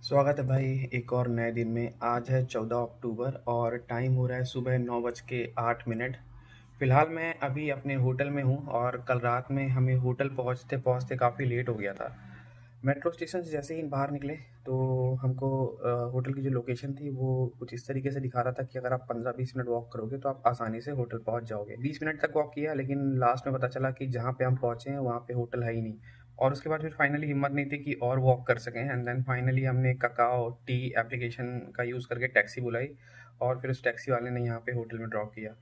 स्वागत है भाई एक और नए दिन में। आज है 14 अक्टूबर और टाइम हो रहा है सुबह 9:08। फ़िलहाल मैं अभी अपने होटल में हूँ और कल रात में हमें होटल पहुँचते-पहुँचते काफ़ी लेट हो गया था। मेट्रो स्टेशन से जैसे ही बाहर निकले तो हमको होटल की जो लोकेशन थी वो कुछ इस तरीके से दिखा रहा था कि अगर आप 15-20 मिनट वॉक करोगे तो आप आसानी से होटल पहुँच जाओगे। 20 मिनट तक वॉक किया लेकिन लास्ट में पता चला कि जहाँ पे हम पहुँचे हैं वहाँ पे होटल है ही नहीं। और उसके बाद फिर फाइनली हिम्मत नहीं थी कि और वॉक कर सकें एंड देन फाइनली हमने काकाओ टी एप्लीकेशन का यूज़ करके टैक्सी बुलाई और फिर उस टैक्सी वाले ने यहाँ पे होटल में ड्रॉप किया।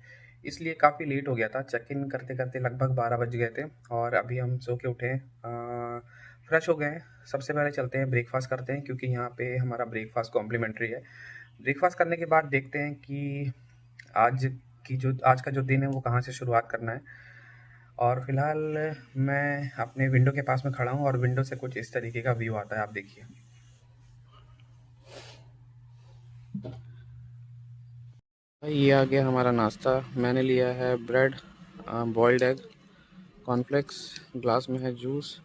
इसलिए काफ़ी लेट हो गया था, चेक इन करते-करते लगभग 12 बज गए थे और अभी हम सो के उठे हैं। फ्रेश हो गए हैं। सबसे पहले चलते हैं ब्रेकफ़ास्ट करते हैं क्योंकि यहाँ पे हमारा ब्रेकफ़ास्ट कॉम्प्लिमेंट्री है। ब्रेकफ़ास्ट करने के बाद देखते हैं कि आज का जो दिन है वो कहाँ से शुरुआत करना है। और फ़िलहाल मैं अपने विंडो के पास में खड़ा हूँ और विंडो से कुछ इस तरीके का व्यू आता है, आप देखिए। भाई ये आ गया हमारा नाश्ता। मैंने लिया है bread, boiled egg, cornflakes, glass में है जूस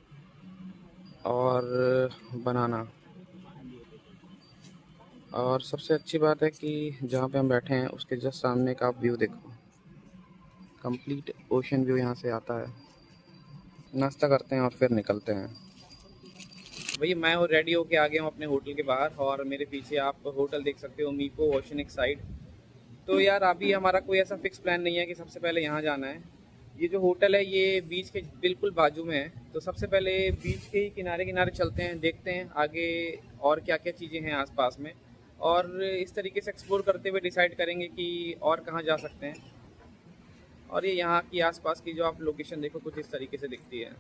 और बनाना। और सबसे अच्छी बात है कि जहाँ पे हम बैठे हैं उसके जस्ट सामने का आप व्यू देखो, कंप्लीट ओशन व्यू यहाँ से आता है। नाश्ता करते हैं और फिर निकलते हैं। भैया मैं और रेडी होके आ गया हूँ अपने होटल के बाहर और मेरे पीछे आप होटल देख सकते हो, मीको ओशनिक साइड। तो यार अभी हमारा कोई ऐसा फिक्स प्लान नहीं है कि सबसे पहले यहाँ जाना है। ये जो होटल है ये बीच के बिल्कुल बाजू में है, तो सबसे पहले बीच के ही किनारे किनारे चलते हैं, देखते हैं आगे और क्या क्या चीज़ें हैं आसपास में, और इस तरीके से एक्सप्लोर करते हुए डिसाइड करेंगे कि और कहाँ जा सकते हैं। और ये यहाँ की आसपास की जो आप लोकेशन देखो कुछ इस तरीके से दिखती है।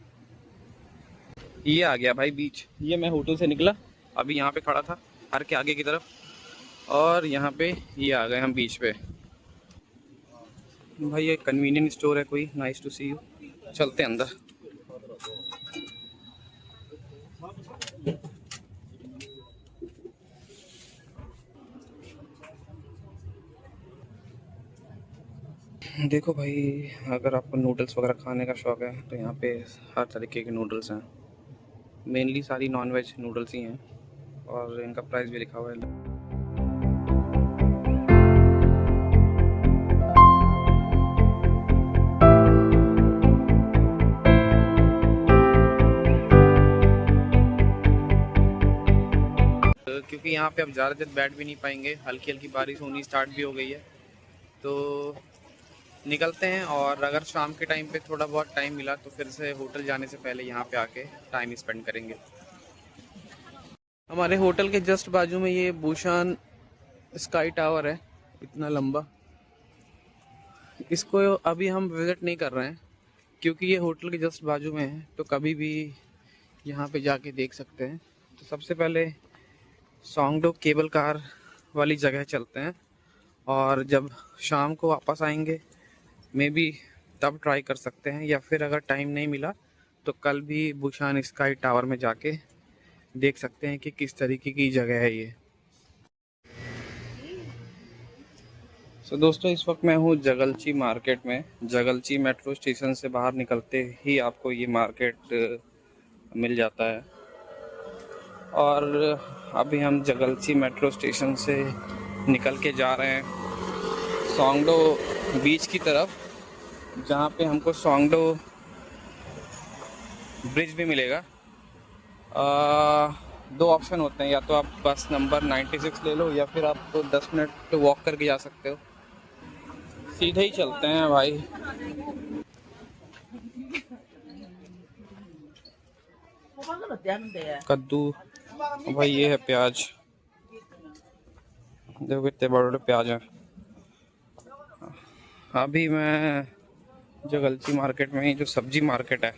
ये आ गया भाई बीच। ये मैं होटल से निकला, अभी यहाँ पे खड़ा था हर के आगे की तरफ, और यहाँ पे ये आ गए हम बीच पे। भाई ये कन्वीनियंट स्टोर है कोई, नाइस टू सी यू। चलते हैं अंदर। देखो भाई, अगर आपको नूडल्स वगैरह खाने का शौक है तो यहाँ पे हर तरीके के नूडल्स हैं। मेनली सारी नॉन वेज नूडल्स ही हैं और इनका प्राइस भी लिखा हुआ है। क्योंकि यहाँ पे अब ज़्यादा देर बैठ भी नहीं पाएंगे, हल्की हल्की बारिश होनी स्टार्ट भी हो गई है, तो निकलते हैं। और अगर शाम के टाइम पे थोड़ा बहुत टाइम मिला तो फिर से होटल जाने से पहले यहाँ पे आके टाइम स्पेंड करेंगे। हमारे होटल के जस्ट बाजू में ये बुशान स्काई टावर है, इतना लंबा। इसको अभी हम विज़िट नहीं कर रहे हैं क्योंकि ये होटल के जस्ट बाजू में है, तो कभी भी यहाँ पे जाके देख सकते हैं। तो सबसे पहले सोंगडो केबल कार वाली जगह चलते हैं और जब शाम को वापस आएंगे मे बी तब ट्राई कर सकते हैं, या फिर अगर टाइम नहीं मिला तो कल भी बुशान स्काई टावर में जाके देख सकते हैं कि किस तरीके की जगह है ये। दोस्तों इस वक्त मैं हूँ जगलची मार्केट में। जगलची मेट्रो स्टेशन से बाहर निकलते ही आपको ये मार्केट मिल जाता है, और अभी हम जगलची मेट्रो स्टेशन से निकल के जा रहे हैं सोंगडो बीच की तरफ, जहाँ पे हमको सोंगडो ब्रिज भी मिलेगा। दो ऑप्शन होते हैं, या तो आप बस नंबर 96 ले लो या फिर आप तो 10 मिनट वॉक करके जा सकते हो। सीधे ही चलते हैं भाई। कद्दू, भाई ये है प्याज, देखो कितने बड़े बड़े प्याज हैं। अभी मैं जगलची मार्केट में ही जो सब्जी मार्केट है,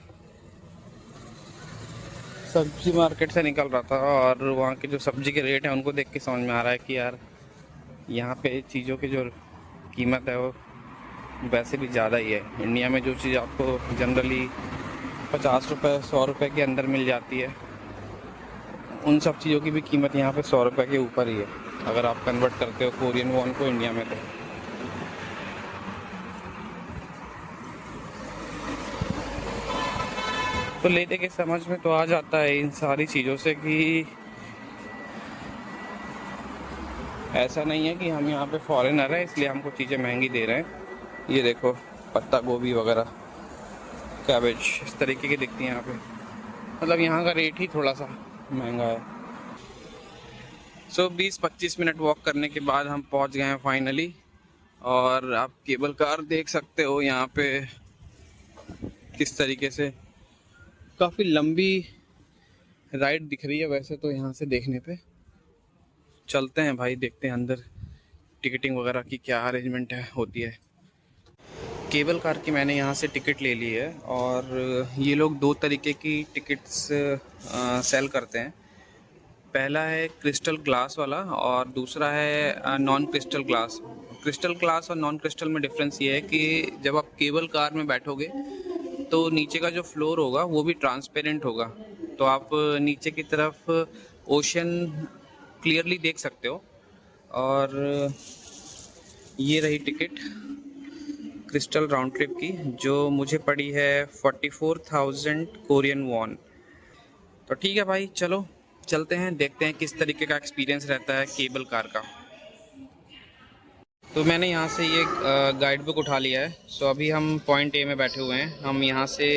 सब्जी मार्केट से निकल रहा था और वहाँ के जो सब्जी के रेट हैं उनको देख के समझ में आ रहा है कि यार यहाँ पे चीज़ों की जो कीमत है वो वैसे भी ज़्यादा ही है। इंडिया में जो चीज़ आपको जनरली 50 रुपये 100 रुपये के अंदर मिल जाती है, उन सब चीज़ों की भी कीमत यहाँ पे 100 रुपये के ऊपर ही है अगर आप कन्वर्ट करते हो कोरियन वॉन को इंडिया में। तो लेते के समझ में तो आ जाता है इन सारी चीज़ों से कि ऐसा नहीं है कि हम यहाँ पे फॉरेनर हैं इसलिए हमको चीज़ें महंगी दे रहे हैं। ये देखो पत्ता गोभी वगैरह, कैबेज इस तरीके की दिखती हैं यहाँ पे। मतलब यहाँ का रेट ही थोड़ा सा महंगा है। 20-25 मिनट वॉक करने के बाद हम पहुँच गए हैं फाइनली। और आप केबल कार देख सकते हो यहाँ पे किस तरीके से, काफ़ी लंबी राइड दिख रही है वैसे तो यहाँ से देखने पे। चलते हैं भाई, देखते हैं अंदर टिकटिंग वगैरह की क्या अरेंजमेंट है होती है। केबल कार की मैंने यहाँ से टिकट ले ली है और ये लोग दो तरीके की टिकट्स सेल करते हैं। पहला है क्रिस्टल ग्लास वाला और दूसरा है non crystal glass. Crystal glass और नॉन क्रिस्टल में डिफरेंस ये है कि जब आप केबल कार में बैठोगे तो नीचे का जो फ्लोर होगा वो भी ट्रांसपेरेंट होगा, तो आप नीचे की तरफ ओशन क्लियरली देख सकते हो। और ये रही टिकट क्रिस्टल राउंड ट्रिप की, जो मुझे पड़ी है 44,000 कोरियन वॉन। तो ठीक है भाई, चलो चलते हैं, देखते हैं किस तरीके का एक्सपीरियंस रहता है केबल कार का। तो मैंने यहाँ से ये गाइड बुक उठा लिया है। सो अभी हम पॉइंट ए में बैठे हुए हैं। हम यहाँ से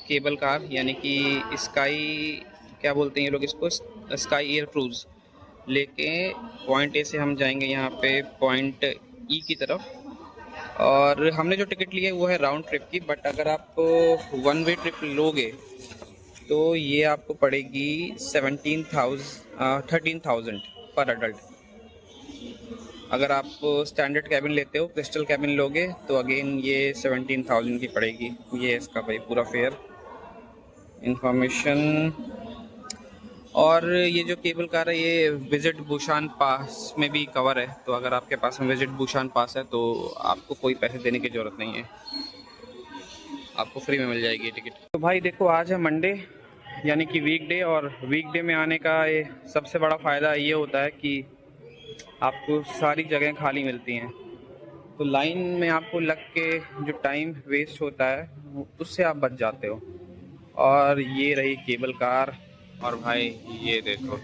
केबल कार यानी कि स्काई, क्या बोलते हैं ये लोग इसको, स्काई एयर क्रूज़ लेके पॉइंट ए से हम जाएंगे यहाँ पे पॉइंट ई की तरफ। और हमने जो टिकट ली है वो है राउंड ट्रिप की, बट अगर आप वन वे ट्रिप लोगे तो ये आपको पड़ेगी 13,000 पर अडल्ट। अगर आप स्टैंडर्ड कैबिन लेते हो, क्रिस्टल कैबिन लोगे तो अगेन ये 17,000 की पड़ेगी। ये इसका भाई पूरा फेयर इंफॉर्मेशन। और ये जो केबल कार है ये विजिट बुशान पास में भी कवर है, तो अगर आपके पास में विजिट बुशान पास है तो आपको कोई पैसे देने की ज़रूरत नहीं है, आपको फ्री में मिल जाएगी टिकट। तो भाई देखो, आज है मंडे यानी कि वीकडे, और वीकडे में आने का ये सबसे बड़ा फ़ायदा ये होता है कि आपको सारी जगह खाली मिलती हैं, तो लाइन में आपको लग के जो टाइम वेस्ट होता है उससे आप बच जाते हो। और ये रही केबल कार। और भाई ये देखो,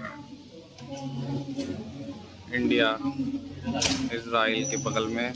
इंडिया इजराइल के बगल में।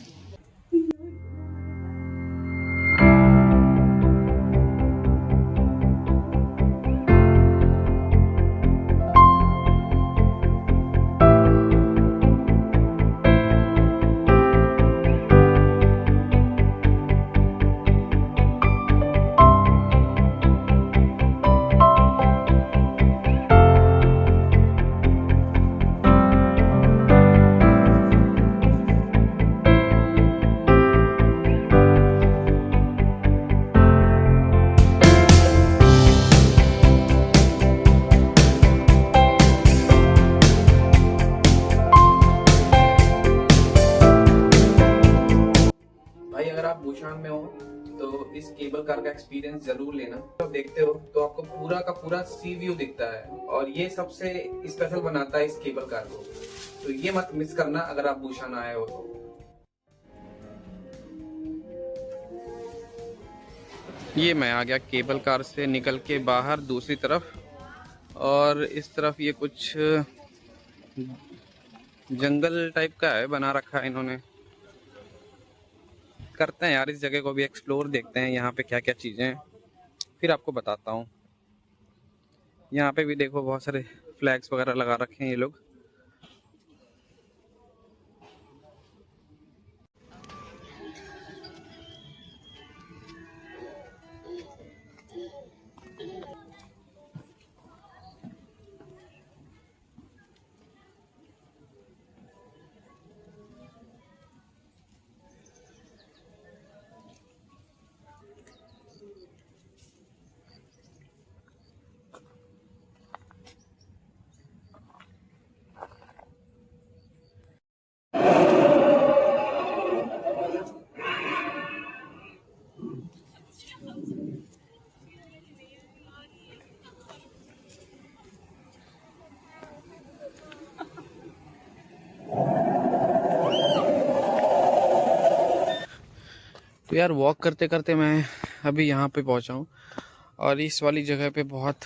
भाई अगर आप बुशान में हो तो इस केबल कार का एक्सपीरियंस जरूर लेना। तो देखते हो तो आपको पूरा का पूरा सी व्यू दिखता है, और ये सबसे स्पेशल बनाता है इस केबल कार को, तो ये मत मिस करना अगर आप बुशान आए हो तो। ये मैं आ गया केबल कार से निकल के बाहर दूसरी तरफ, और इस तरफ ये कुछ जंगल टाइप का है बना रखा है इन्होंने। करते हैं यार इस जगह को भी एक्सप्लोर, देखते हैं यहाँ पे क्या क्या चीज़ें हैं, फिर आपको बताता हूँ। यहाँ पे भी देखो बहुत सारे फ्लैग्स वगैरह लगा रखे हैं ये लोग। तो यार वॉक करते करते मैं अभी यहाँ पे पहुँचा हूँ, और इस वाली जगह पे बहुत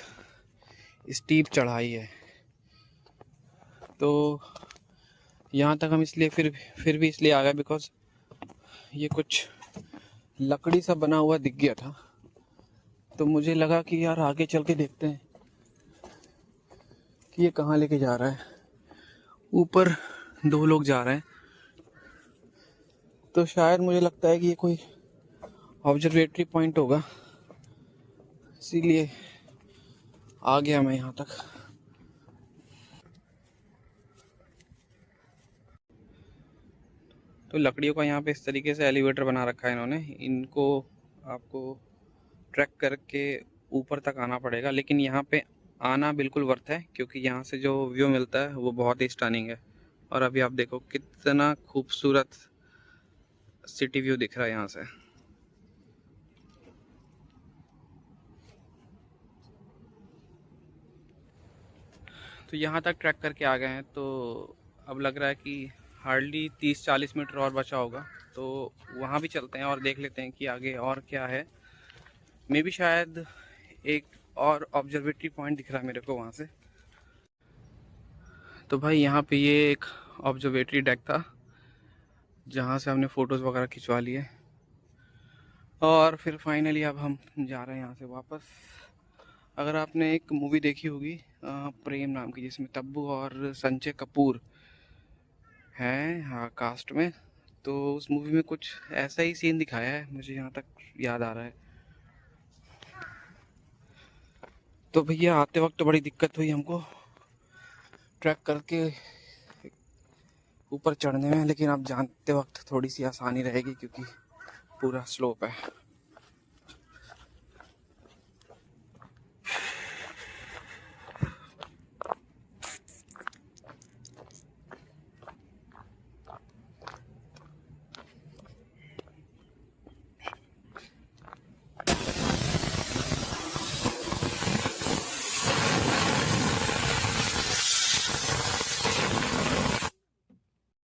स्टीप चढ़ाई है, तो यहाँ तक हम इसलिए फिर भी इसलिए आ गए बिकॉज ये कुछ लकड़ी सा बना हुआ दिख गया था, तो मुझे लगा कि यार आगे चल के देखते हैं कि ये कहाँ लेके जा रहा है। ऊपर 2 लोग जा रहे हैं, तो शायद मुझे लगता है कि ये कोई ऑब्जर्वेटरी पॉइंट होगा, इसीलिए आ गया मैं यहाँ तक। तो लकड़ियों का यहाँ पे इस तरीके से एलिवेटर बना रखा है इन्होंने, इनको आपको ट्रैक करके ऊपर तक आना पड़ेगा, लेकिन यहाँ पे आना बिल्कुल वर्थ है क्योंकि यहाँ से जो व्यू मिलता है वो बहुत ही स्टनिंग है। और अभी आप देखो कितना खूबसूरत सिटी व्यू दिख रहा है यहाँ से। तो यहाँ तक ट्रैक करके आ गए हैं, तो अब लग रहा है कि हार्डली 30-40 मीटर और बचा होगा, तो वहाँ भी चलते हैं और देख लेते हैं कि आगे और क्या है। मे भी शायद एक और ऑब्जर्वेटरी पॉइंट दिख रहा है मेरे को वहाँ से। तो भाई यहाँ पे ये एक ऑब्जर्वेटरी डेक था जहाँ से हमने फ़ोटोज़ वगैरह खिंचवा लिए, और फिर फाइनली अब हम जा रहे हैं यहाँ से वापस। अगर आपने एक मूवी देखी होगी प्रेम नाम की, जिसमें तब्बू और संजय कपूर हैं हाँ कास्ट में, तो उस मूवी में कुछ ऐसा ही सीन दिखाया है, मुझे यहाँ तक याद आ रहा है। तो भैया आते वक्त बड़ी दिक्कत हुई हमको ट्रैक करके ऊपर चढ़ने में, लेकिन अब जानते वक्त थोड़ी सी आसानी रहेगी क्योंकि पूरा स्लोप है।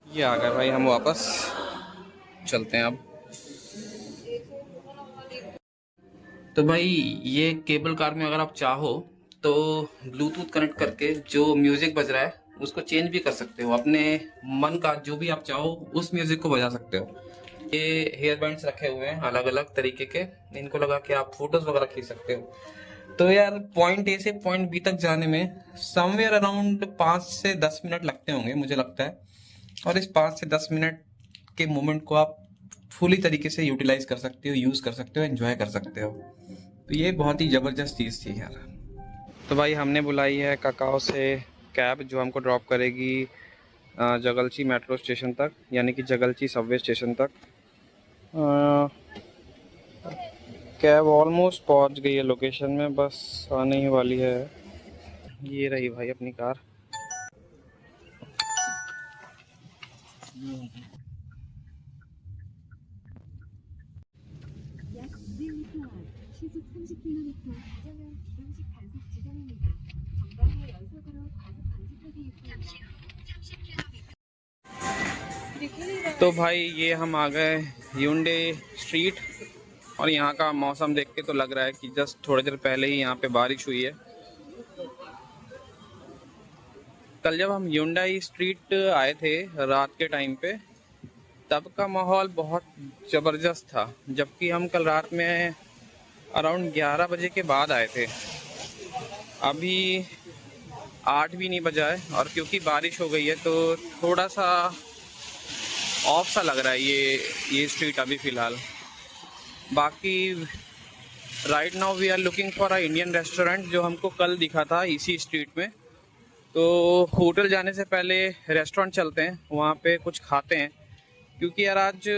ये आ गए भाई हम वापस, चलते हैं अब। तो भाई ये केबल कार में अगर आप चाहो तो ब्लूटूथ कनेक्ट करके जो म्यूजिक बज रहा है उसको चेंज भी कर सकते हो, अपने मन का जो भी आप चाहो उस म्यूजिक को बजा सकते हो। ये हेयर बैंड्स रखे हुए हैं अलग अलग तरीके के, इनको लगा के आप फोटोज वगैरह खींच सकते हो। तो यार पॉइंट ए से पॉइंट बी तक जाने में समवेयर अराउंड 5 से 10 मिनट लगते होंगे मुझे लगता है, और इस 5 से 10 मिनट के मोमेंट को आप फुली तरीके से यूटिलाइज कर सकते हो, यूज कर सकते हो, एंजॉय कर सकते हो। तो ये बहुत ही ज़बरदस्त चीज़ थी यार। तो भाई हमने बुलाई है काकाओ से कैब जो हमको ड्रॉप करेगी जगलची मेट्रो स्टेशन तक, यानी कि जगलची सबवे स्टेशन तक। कैब ऑलमोस्ट पहुंच गई है लोकेशन में, बस आने ही वाली है। ये रही भाई अपनी कार। तो भाई ये हम आ गए ह्यूंडे स्ट्रीट, और यहाँ का मौसम देख के तो लग रहा है कि जस्ट थोड़ी देर पहले ही यहाँ पे बारिश हुई है। कल जब हम ह्यूंडई स्ट्रीट आए थे रात के टाइम पे, तब का माहौल बहुत ज़बरदस्त था, जबकि हम कल रात में अराउंड 11 बजे के बाद आए थे। अभी 8 भी नहीं बजा है, और क्योंकि बारिश हो गई है तो थोड़ा सा ऑफ सा लग रहा है ये स्ट्रीट अभी फ़िलहाल। बाकी right now we are looking for a Indian restaurant जो हमको कल दिखा था इसी स्ट्रीट में। तो होटल जाने से पहले रेस्टोरेंट चलते हैं, वहाँ पे कुछ खाते हैं, क्योंकि यार आज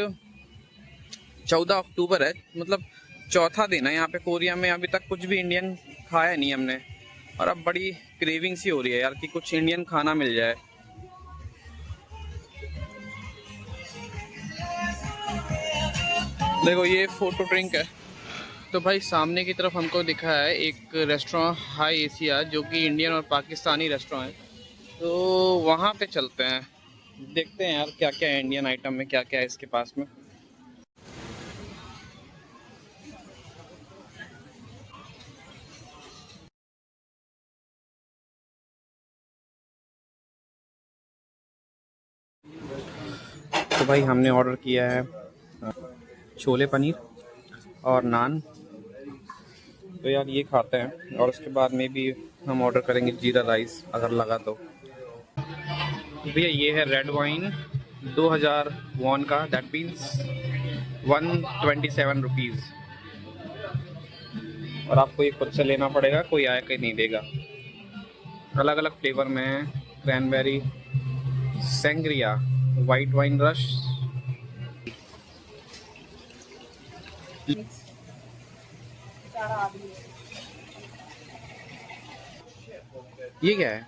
14 अक्टूबर है, मतलब चौथा दिन है यहाँ पे कोरिया में, अभी तक कुछ भी इंडियन खाया नहीं हमने, और अब बड़ी क्रेविंग सी हो रही है यार कि कुछ इंडियन खाना मिल जाए। देखो ये फोटो ड्रिंक है। तो भाई सामने की तरफ हमको दिखा है एक रेस्टोरेंट हाई एशिया, जो कि इंडियन और पाकिस्तानी रेस्टोरेंट है, तो वहाँ पे चलते हैं, देखते हैं यार क्या क्या है इंडियन आइटम में, क्या क्या है इसके पास में। तो भाई हमने ऑर्डर किया है छोले पनीर और नान। तो यार ये खाते हैं और उसके बाद में भी हम ऑर्डर करेंगे जीरा राइस अगर लगा तो। भैया ये है रेड वाइन 2000 वॉन का, दैट मीन्स 127 रुपीज़। और आपको ये खुद से लेना पड़ेगा, कोई आया के नहीं देगा। अलग अलग फ्लेवर में है, cranberry, sangria, white wine rush. ये क्या है?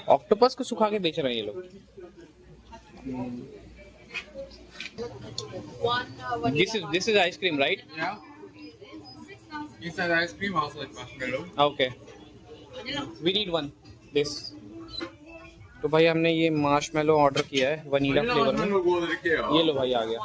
ऑक्टोपस को सुखा के बेच रहे हैं ये लोग। This is ice cream, right? Yeah. Inside ice cream also like marshmallow. Okay. We need one. This. तो भाई हमने ये मार्शमेलो ऑर्डर किया है वनीला फ्लेवर में। ये लो भाई आ गया।